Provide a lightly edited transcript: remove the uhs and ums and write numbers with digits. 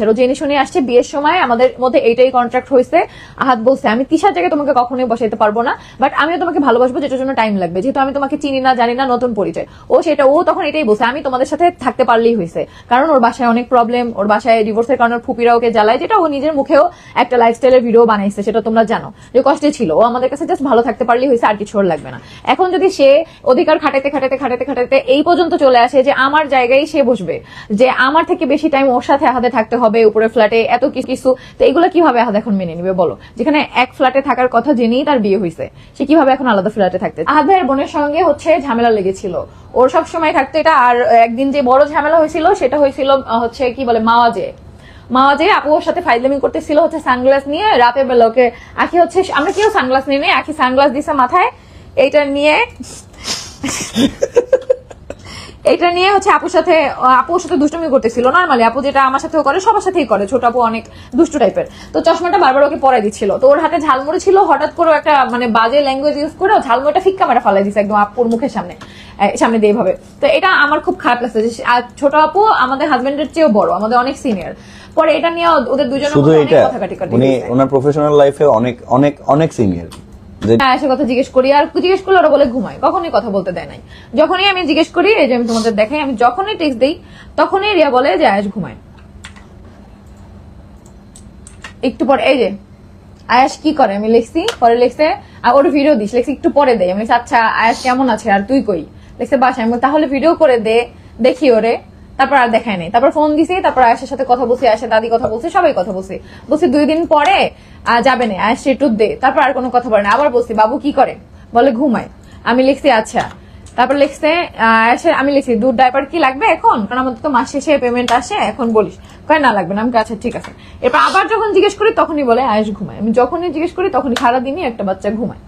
জেনে শুনে আসছে বিয়ের সময় আমাদের মধ্যে এইটাই কন্ট্রাক্ট হয়েছে। আহাদ বলছে আমি তিশার জায়গায় তোমাকে কখনোই বসাইতে পারবো না, বাট আমিও তোমাকে ভালোবাসবো, যেটার জন্য টাইম লাগবে, যেহেতু আমি তোমাকে চিনি না জানি না, নতুন পরিচয়। ও তখন এটাই বলছে আমি তোমাদের সাথে থাকতে পারলেই হয়েছে, কারণ ওর বাসায় অনেক প্রবলেম, ওর বাসায় ডিভোর্সের কারণে ফুপিরা ওকে জ্বালায়, যেটা ও নিজের মুখেও একটা লাইফস্টাইলের ভিডিও বানাইছে, সেটা তোমরা জানো যে কষ্টে ছিল। ও আমাদের কাছে জাস্ট ভালো থাকতে পারলেই হয়েছে, আর কিছু ওর লাগবে না। এখন যদি সে অধিকার খাটাইতে খাটাইতে খাটাইতে খাটাইতে এই পর্যন্ত চলে আসে যে আমার জায়গায় সে বসবে, যে আমার থেকে বেশি টাইম ওর সাথে আহাদে থাকতে হবে, উপরে ফ্ল্যাটে এত কিছু, তো এগুলো কিভাবে আহাদ এখন মেনে নিবে বলো? যেখানে এক ফ্ল্যাটে থাকার কথা জেনেই তার বিয়ে হয়েছে, সে কিভাবে এখন আলাদা ফ্ল্যাটে থাকতে? আহাদ ভাইয়ের বোনের সঙ্গে ঝামেলা লেগেছিল, ওর সব সময় থাকতো এটা। আর একদিন যে বড় ঝামেলা হয়েছিল সেটা হয়েছিল কি বলে মাওয়াজে আপু ওর সাথে ফাইজলামি করতেছিল সানগ্লাস নিয়ে রাতের বেলা। ওকে আখি আমরা কেউ সানগ্লাস নিয়ে নেই, আখি সানগ্লাস দিছে মাথায়, এইটা নিয়ে আপুর সাথে দুষ্টুমি করতেছিল। নর্মালি আপু যেটা আমার সাথেও করে, সবার সাথেই করে, ছোট আপু অনেক দুষ্টু টাইপের। তো চশমাটা বারবার ওকে পরাই দিচ্ছিল, তো ওর হাতে ঝালমুড়ি ছিল, হঠাৎ করে একটা বাজে ল্যাঙ্গুয়েজ ইউজ করে ঝালমুড়িটা ফিক্কা মেরা ফালাই দিচ্ছে একদম আপুর মুখের সামনে দিয়ে ভাবে। তো এটা আমার খুব খারাপ লাগছে যে ছোট আপু আমাদের হাজবেন্ডের চেয়েও বড়, আমাদের অনেক সিনিয়র। পরে এটা নিয়ে ওদের দুজনের মধ্যে অনেক কথাকাটি করে, উনি ওনার প্রফেশনাল লাইফে অনেক অনেক অনেক সিনিয়র। এসে কথা জিজ্ঞেস করি, আর জিজ্ঞেস করলে ওরা বলে ঘুমায়, কখনই কথা বলতে দেয় নাই। যখনই আমি জিজ্ঞেস করি, এই যে আমি তোমাদের দেখাই, আমি যখনই টেক্সট দিই তখনই রিয়া বলে যে আয়াস ঘুমায়। একটু পরে এই যে আয়াস কি করে আমি লিখছি, পরে লিখছে ওর ভিডিও দিস, লিখছি একটু পরে দেয়। আমি আচ্ছা আয়াস কেমন আছে আর তুই কই, লিখছে বাসায়। আমি তাহলে ভিডিও করে দে দেখি ওরে। তারপর আর দেখায় নাই, তারপর ফোন দিছি, তারপর আয়েশের সাথে কথা বলছি, আয়েশের দাদি কথা বলছে, সবাই কথা বলছি। 2 দিন পরে যাবে না আয়েশ একটু দে, তারপর আর কোনো কথা বলে না। আবার বলছি বাবু কি করে, বলে ঘুমায়। আমি লিখছি আচ্ছা। তারপর লিখছে আয়েশের, আমি লিখছি দুধ ডাইপার কি লাগবে এখন, কারণ আমাদের তো মাস শেষে পেমেন্ট আসে, এখন বলিস। কয় না লাগবে না। আমি আচ্ছা ঠিক আছে। এরপর আবার যখন জিজ্ঞেস করি তখনই বলে আয়েশ ঘুমায়। আমি যখনই জিজ্ঞেস করি তখনই সারাদিনই একটা বাচ্চা ঘুমায়।